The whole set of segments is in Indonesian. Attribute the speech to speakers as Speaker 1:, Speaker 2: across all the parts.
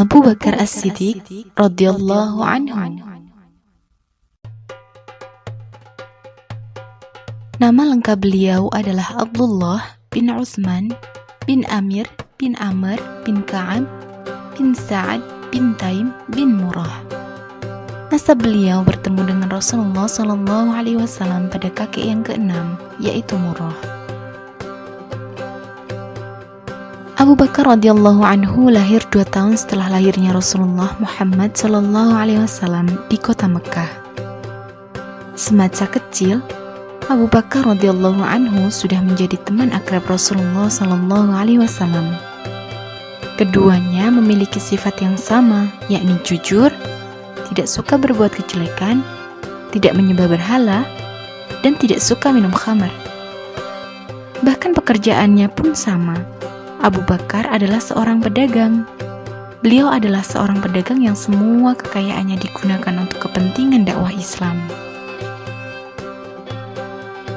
Speaker 1: Abu Bakar As-Siddiq radhiyallahu anhu. Nama lengkap beliau adalah Abdullah bin Utsman bin Amir bin Amr bin Ka'ab bin Sa'ad bin Taim bin Murrah. Nasab beliau bertemu dengan Rasulullah SAW pada kakek yang keenam, yaitu Murrah. Abu Bakar radhiyallahu anhu lahir 2 tahun setelah lahirnya Rasulullah Muhammad SAW di kota Mekah. Semasa kecil, Abu Bakar radhiyallahu anhu sudah menjadi teman akrab Rasulullah SAW. Keduanya memiliki sifat yang sama, yakni jujur, tidak suka berbuat kejelekan, tidak menyembah berhala, dan tidak suka minum khamar. Bahkan pekerjaannya pun sama. Abu Bakar adalah seorang pedagang. Beliau adalah seorang pedagang yang semua kekayaannya digunakan untuk kepentingan dakwah Islam.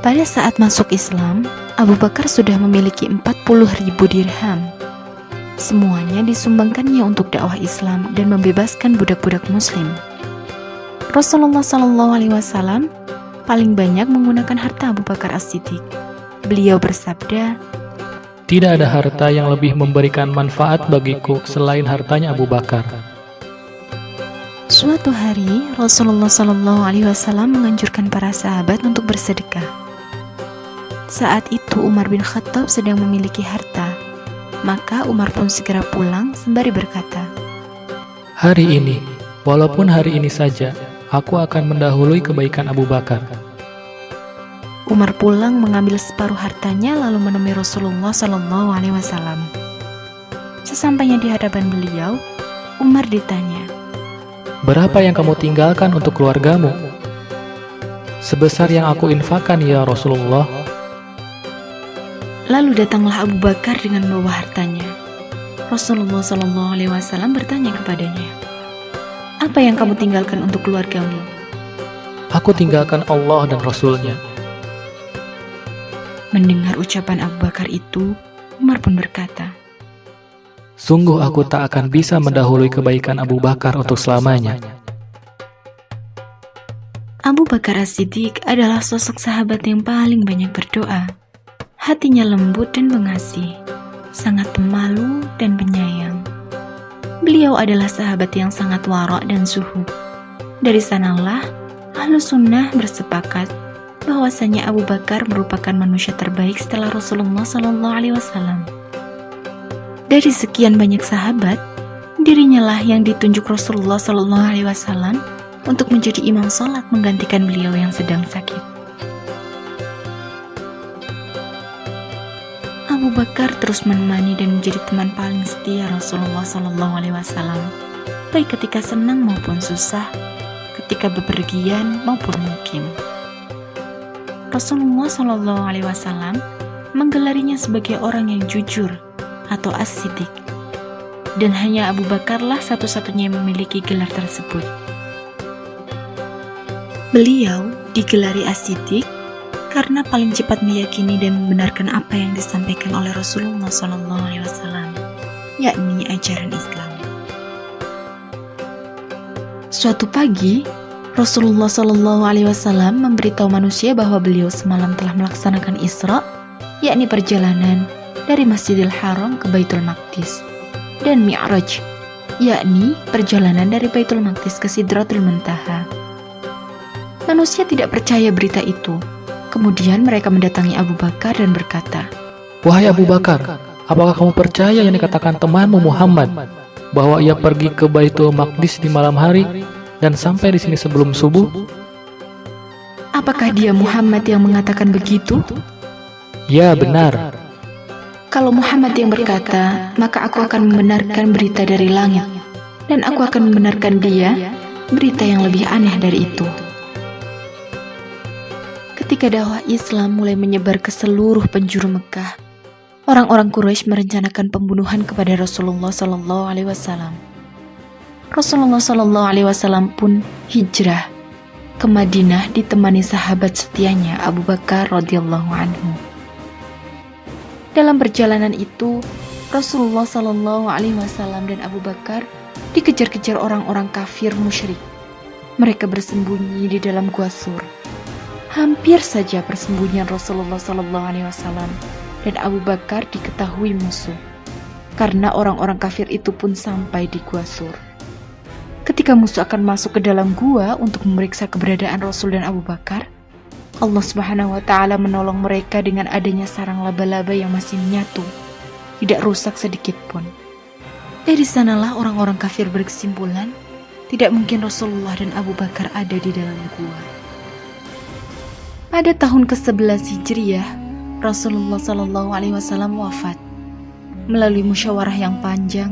Speaker 1: Pada saat masuk Islam, Abu Bakar sudah memiliki 40.000 dirham. Semuanya disumbangkannya untuk dakwah Islam dan membebaskan budak-budak Muslim. Rasulullah SAW paling banyak menggunakan harta Abu Bakar As-Siddiq. Beliau bersabda,
Speaker 2: "Tidak ada harta yang lebih memberikan manfaat bagiku selain hartanya Abu Bakar."
Speaker 1: Suatu hari, Rasulullah SAW menganjurkan para sahabat untuk bersedekah. Saat itu Umar bin Khattab sedang memiliki harta. Maka Umar pun segera pulang sembari berkata,
Speaker 2: "Hari ini, walaupun hari ini saja, aku akan mendahului kebaikan Abu Bakar."
Speaker 1: Umar pulang mengambil separuh hartanya lalu menemui Rasulullah SAW. Sesampainya di hadapan beliau, Umar ditanya,
Speaker 2: "Berapa yang kamu tinggalkan untuk keluargamu?" "Sebesar yang aku infakkan ya Rasulullah."
Speaker 1: Lalu datanglah Abu Bakar dengan membawa hartanya. Rasulullah SAW bertanya kepadanya, "Apa yang kamu tinggalkan untuk keluargamu?"
Speaker 2: "Aku tinggalkan Allah dan Rasul-Nya."
Speaker 1: Mendengar ucapan Abu Bakar itu, Umar pun berkata,
Speaker 2: "Sungguh aku tak akan bisa mendahului kebaikan Abu Bakar untuk selamanya."
Speaker 1: Abu Bakar As-Siddiq adalah sosok sahabat yang paling banyak berdoa. Hatinya lembut dan pengasih, sangat pemalu dan penyayang. Beliau adalah sahabat yang sangat wara' dan zuhud. Dari sanalah Ahlus Sunnah bersepakat bahwasanya Abu Bakar merupakan manusia terbaik setelah Rasulullah SAW. Dari sekian banyak sahabat, dirinya lah yang ditunjuk Rasulullah SAW untuk menjadi imam sholat menggantikan beliau yang sedang sakit. Abu Bakar terus menemani dan menjadi teman paling setia Rasulullah SAW, baik ketika senang maupun susah, ketika bepergian maupun mukim. Rasulullah SAW menggelarinya sebagai orang yang jujur atau As-Siddiq, dan hanya Abu Bakarlah satu-satunya yang memiliki gelar tersebut. Beliau digelari As-Siddiq karena paling cepat meyakini dan membenarkan apa yang disampaikan oleh Rasulullah SAW, yakni ajaran Islam. Suatu pagi, Rasulullah SAW memberitahu manusia bahwa beliau semalam telah melaksanakan Isra, yakni perjalanan dari Masjidil Haram ke Baitul Maqdis, dan Mi'raj, yakni perjalanan dari Baitul Maqdis ke Sidratul Muntaha. Manusia tidak percaya berita itu. Kemudian mereka mendatangi Abu Bakar dan berkata,
Speaker 2: "Wahai Abu Bakar, apakah kamu percaya yang dikatakan temanmu Muhammad, bahwa ia pergi ke Baitul Maqdis di malam hari dan sampai di sini sebelum subuh?"
Speaker 1: "Apakah dia Muhammad yang mengatakan begitu?"
Speaker 2: "Ya, benar."
Speaker 1: "Kalau Muhammad yang berkata, maka aku akan membenarkan berita dari langit, dan aku akan membenarkan dia berita yang lebih aneh dari itu." Ketika dakwah Islam mulai menyebar ke seluruh penjuru Mekah, orang-orang Quraisy merencanakan pembunuhan kepada Rasulullah SAW. Rasulullah SAW pun hijrah ke Madinah ditemani sahabat setianya Abu Bakar radhiyallahu anhu. Dalam perjalanan itu, Rasulullah SAW dan Abu Bakar dikejar-kejar orang-orang kafir musyrik. Mereka bersembunyi di dalam gua Sur. Hampir saja persembunyian Rasulullah SAW dan Abu Bakar diketahui musuh, karena orang-orang kafir itu pun sampai di gua Sur. Ketika musuh akan masuk ke dalam gua untuk memeriksa keberadaan Rasul dan Abu Bakar, Allah Subhanahu wa Ta'ala menolong mereka dengan adanya sarang laba-laba yang masih menyatu, tidak rusak sedikit pun. Dari sanalah orang-orang kafir berkesimpulan, tidak mungkin Rasulullah dan Abu Bakar ada di dalam gua. Pada tahun ke-11 Hijriah, Rasulullah SAW wafat. Melalui musyawarah yang panjang,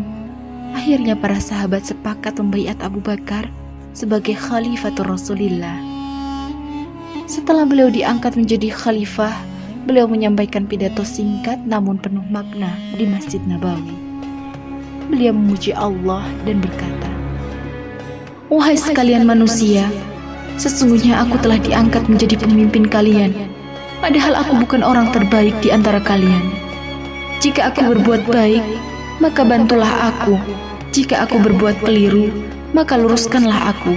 Speaker 1: akhirnya para sahabat sepakat membaiat Abu Bakar sebagai Khalifatul Rasulillah. Setelah beliau diangkat menjadi khalifah, beliau menyampaikan pidato singkat namun penuh makna di Masjid Nabawi. Beliau memuji Allah dan berkata, "Wahai sekalian manusia, sesungguhnya aku telah diangkat menjadi pemimpin kalian, padahal aku bukan orang terbaik di antara kalian. Jika aku berbuat baik, maka bantulah aku. Jika aku berbuat keliru, maka luruskanlah aku.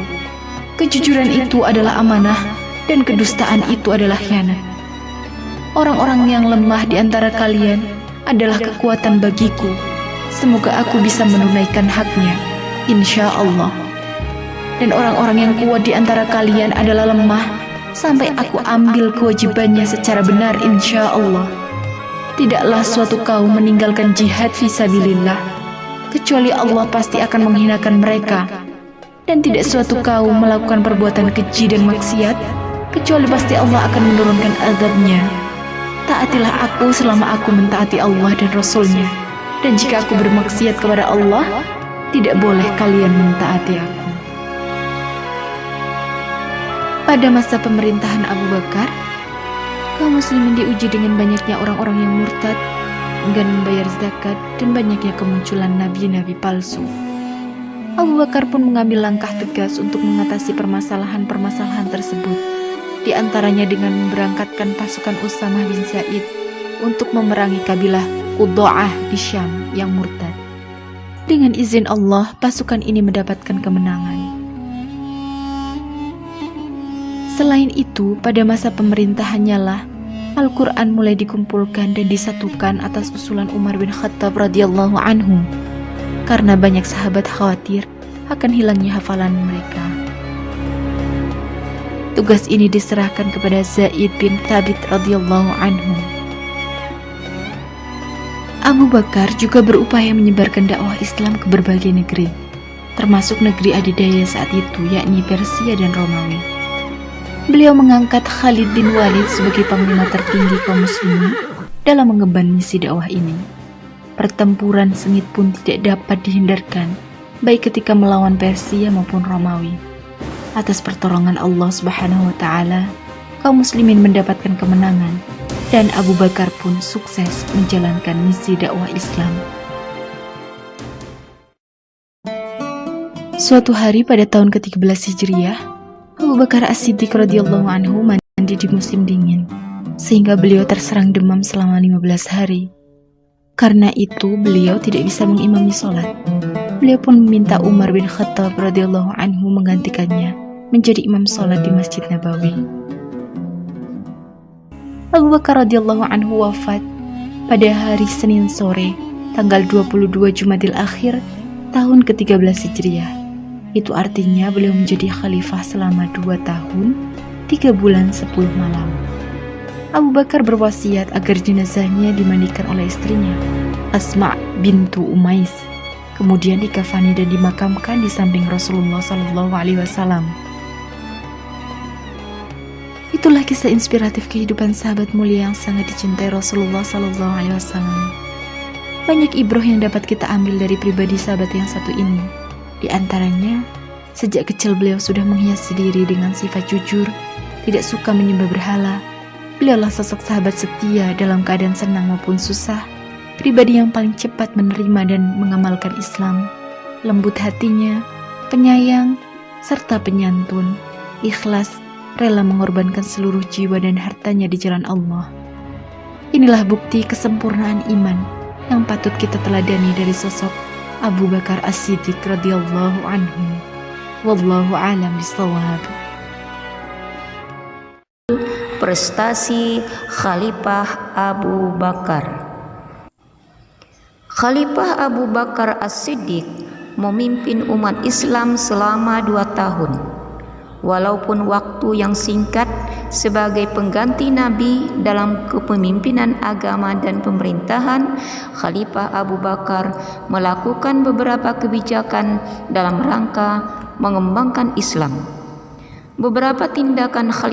Speaker 1: Kejujuran itu adalah amanah, dan kedustaan itu adalah khianat. Orang-orang yang lemah di antara kalian adalah kekuatan bagiku. Semoga aku bisa menunaikan haknya, insya Allah. Dan orang-orang yang kuat di antara kalian adalah lemah, sampai aku ambil kewajibannya secara benar, insya Allah. Tidaklah suatu kaum meninggalkan jihad fisabilillah, kecuali Allah pasti akan menghinakan mereka. Dan tidak suatu kaum melakukan perbuatan keji dan maksiat, kecuali pasti Allah akan menurunkan azabnya. Taatilah aku selama aku mentaati Allah dan Rasulnya. Dan jika aku bermaksiat kepada Allah, tidak boleh kalian mentaati aku." Pada masa pemerintahan Abu Bakar, kaum muslimin diuji dengan banyaknya orang-orang yang murtad, enggan membayar zakat, dan banyaknya kemunculan nabi-nabi palsu. Abu Bakar pun mengambil langkah tegas untuk mengatasi permasalahan-permasalahan tersebut, di antaranya dengan memberangkatkan pasukan Usamah bin Zaid untuk memerangi kabilah Qudda'ah di Syam yang murtad. Dengan izin Allah, pasukan ini mendapatkan kemenangan. Selain itu, pada masa pemerintahannya lah Al-Quran mulai dikumpulkan dan disatukan atas usulan Umar bin Khattab radhiyallahu anhu, karena banyak sahabat khawatir akan hilangnya hafalan mereka. Tugas ini diserahkan kepada Zaid bin Thabit radhiyallahu anhu. Abu Bakar juga berupaya menyebarkan dakwah Islam ke berbagai negeri, termasuk negeri adidaya saat itu, yakni Persia dan Romawi. Beliau mengangkat Khalid bin Walid sebagai panglima tertinggi kaum muslimin dalam mengemban misi dakwah ini. Pertempuran sengit pun tidak dapat dihindarkan, baik ketika melawan Persia maupun Romawi. Atas pertolongan Allah Subhanahu wa Ta'ala, kaum muslimin mendapatkan kemenangan, dan Abu Bakar pun sukses menjalankan misi dakwah Islam. Suatu hari pada tahun ke-13 Hijriah, Abu Bakar As-Siddiq radhiyallahu anhu mandi di musim dingin, sehingga beliau terserang demam selama 15 hari. Karena itu, beliau tidak bisa mengimami sholat. Beliau pun meminta Umar bin Khattab radhiyallahu anhu menggantikannya menjadi imam sholat di Masjid Nabawi. Abu Bakar radhiyallahu anhu wafat pada hari Senin sore, tanggal 22 Jumadil Akhir, tahun ke-13 Hijriah. Itu artinya beliau menjadi khalifah selama 2 tahun, 3 bulan 10 malam. Abu Bakar berwasiat agar jenazahnya dimandikan oleh istrinya, Asma' bintu Umais, kemudian dikafani dan dimakamkan di samping Rasulullah SAW. Itulah kisah inspiratif kehidupan sahabat mulia yang sangat dicintai Rasulullah SAW. Banyak ibroh yang dapat kita ambil dari pribadi sahabat yang satu ini. Di antaranya, sejak kecil beliau sudah menghiasi diri dengan sifat jujur, tidak suka menyembah berhala. Beliaulah sosok sahabat setia dalam keadaan senang maupun susah, pribadi yang paling cepat menerima dan mengamalkan Islam, lembut hatinya, penyayang, serta penyantun, ikhlas, rela mengorbankan seluruh jiwa dan hartanya di jalan Allah. Inilah bukti kesempurnaan iman yang patut kita teladani dari sosok Abu Bakar As-Siddiq radhiyallahu anhu. Wallahu a'lam bishawab.
Speaker 3: Prestasi Khalifah Abu Bakar. Khalifah Abu Bakar As-Siddiq memimpin umat Islam selama 2 tahun. Walaupun waktu yang singkat sebagai pengganti Nabi dalam kepemimpinan agama dan pemerintahan, Khalifah Abu Bakar melakukan beberapa kebijakan dalam rangka mengembangkan Islam. Beberapa tindakan Khalifah